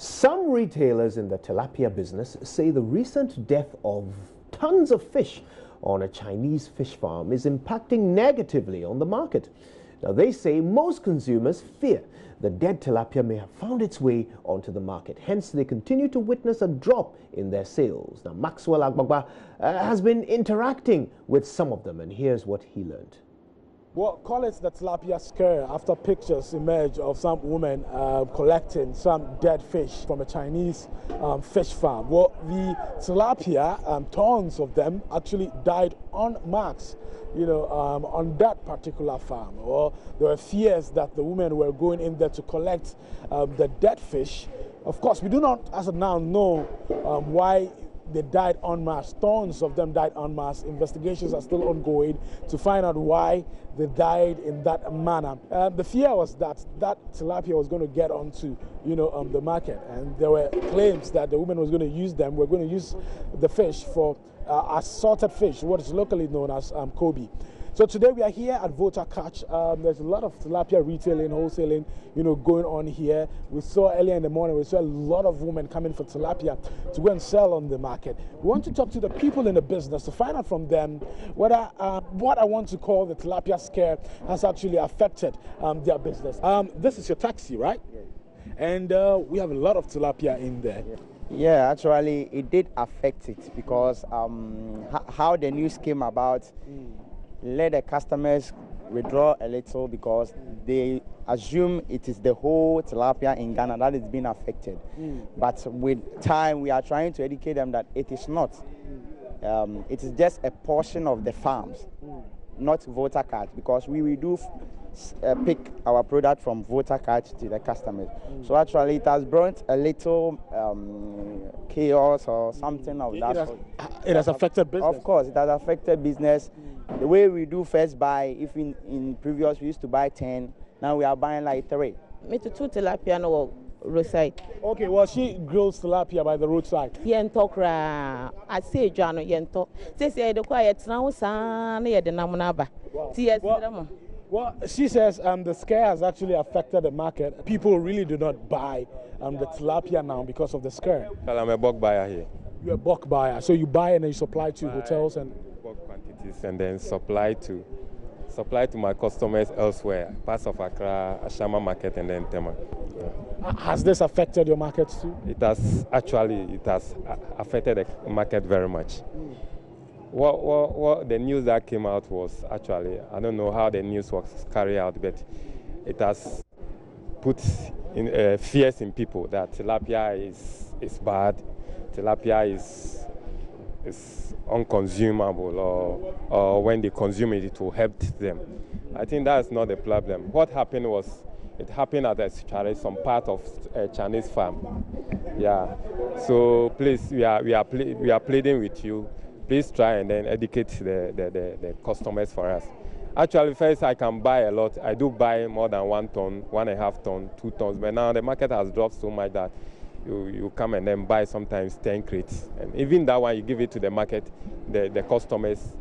Some retailers in the tilapia business say the recent death of tons of fish on a Chinese fish farm is impacting negatively on the market. Now, they say most consumers fear the dead tilapia may have found its way onto the market. Hence, they continue to witness a drop in their sales. Now, Maxwell Agbagba has been interacting with some of them, and here's what he learned. Well, call it the tilapia scare after pictures emerge of some women collecting some dead fish from a Chinese fish farm. Well, the tilapia, tons of them actually died en masse, on that particular farm. Well, there were fears that the women were going in there to collect the dead fish. Of course, we do not, as of now, know why they died en masse. Tons of them died en masse. Investigations are still ongoing to find out why they died in that manner. The fear was that tilapia was going to get onto, the market, and there were claims that the woman was going to use them. We're going to use the fish for assorted fish, what is locally known as Kobe. So today we are here at Volta Catch. There's a lot of tilapia retailing, wholesaling, going on here. We saw earlier in the morning, we saw a lot of women coming for tilapia to go and sell on the market. We want to talk to the people in the business to find out from them whether what I want to call the tilapia scare has actually affected their business. This is your taxi, right? Yes. And we have a lot of tilapia in there. Yeah, actually it did affect it because how the news came about let the customers withdraw a little because they assume it is the whole tilapia in Ghana that is being affected. But with time, we are trying to educate them that it is not. It is just a portion of the farms, not Volta Catch, because we do pick our product from Volta Catch to the customers. So actually, it has brought a little chaos or something of that sort. It has affected business? Of course, it has affected business. The way we do first buy, if in previous we used to buy 10, now we are buying like 3. Me to 2 tilapia no roadside. Okay, well, she grills tilapia by the roadside. Yento kra. I say Jano yento. Say the quiet now san ye de namunaba. Well, she says the scare has actually affected the market. People really do not buy the tilapia now because of the scare. Well, I'm a bulk buyer here. You're a bulk buyer, so you buy and then you supply to hotels and bulk quantities, and then supply to my customers elsewhere, parts of Accra, Ashama market, and then Tema. Yeah. Has this affected your markets too? It has affected the market very much. What the news that came out was actually, I don't know how the news was carried out, but it has put in fears in people that tilapia is bad, tilapia is unconsumable, or when they consume it, it will hurt them. I think that's not the problem. What happened was, it happened at Asutuare, some part of a Chinese farm. Yeah. So please, we are pleading with you. Please try and then educate the customers for us. Actually, first I can buy a lot. I do buy more than 1 ton, 1.5 ton, 2 tons. But now the market has dropped so much that you come and then buy sometimes 10 crates. And even that one, you give it to the market, the customers,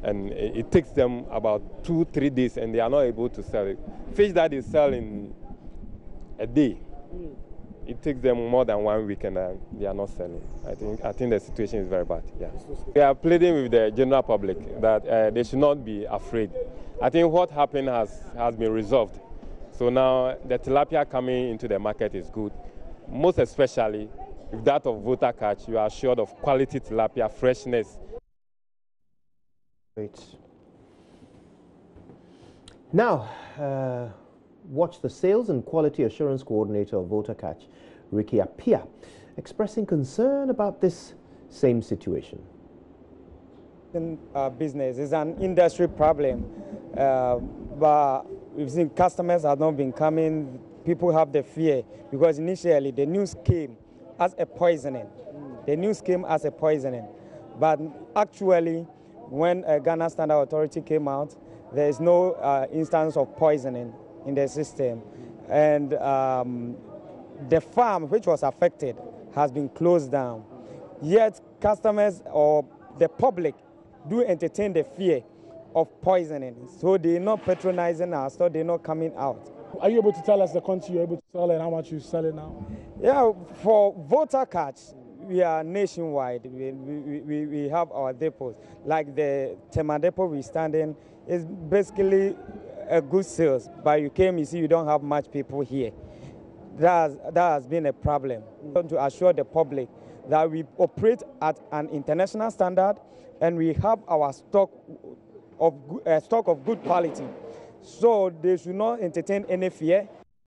and it takes them about 2-3 days, and they are not able to sell it. Fish that they sell in a day, it takes them more than 1 week, and they are not selling. I think the situation is very bad. Yeah. We are pleading with the general public that they should not be afraid. I think what happened has been resolved. So now the tilapia coming into the market is good. Most especially, if that of Volta Catch, you are assured of quality tilapia, freshness. Great. Now, watch the Sales and Quality Assurance Coordinator of Volta Catch, Tilapia, expressing concern about this same situation. Business is an industry problem, but we've seen customers have not been coming. People have the fear because initially the news came as a poisoning. The news came as a poisoning, but actually, when Ghana Standard Authority came out, there is no instance of poisoning in the system, and the farm which was affected has been closed down. Yet customers or the public do entertain the fear of poisoning, so they're not patronizing us, so they're not coming out. Are you able to tell us the country you're able to sell and how much you sell it now? Yeah, for voter cards, we are nationwide. We have our depots. Like the Tema depot we stand in is basically a good sales. But you came, you see, you don't have much people here. That has been a problem. We want to assure the public that we operate at an international standard and we have our stock of good quality. So they should not entertain any fear.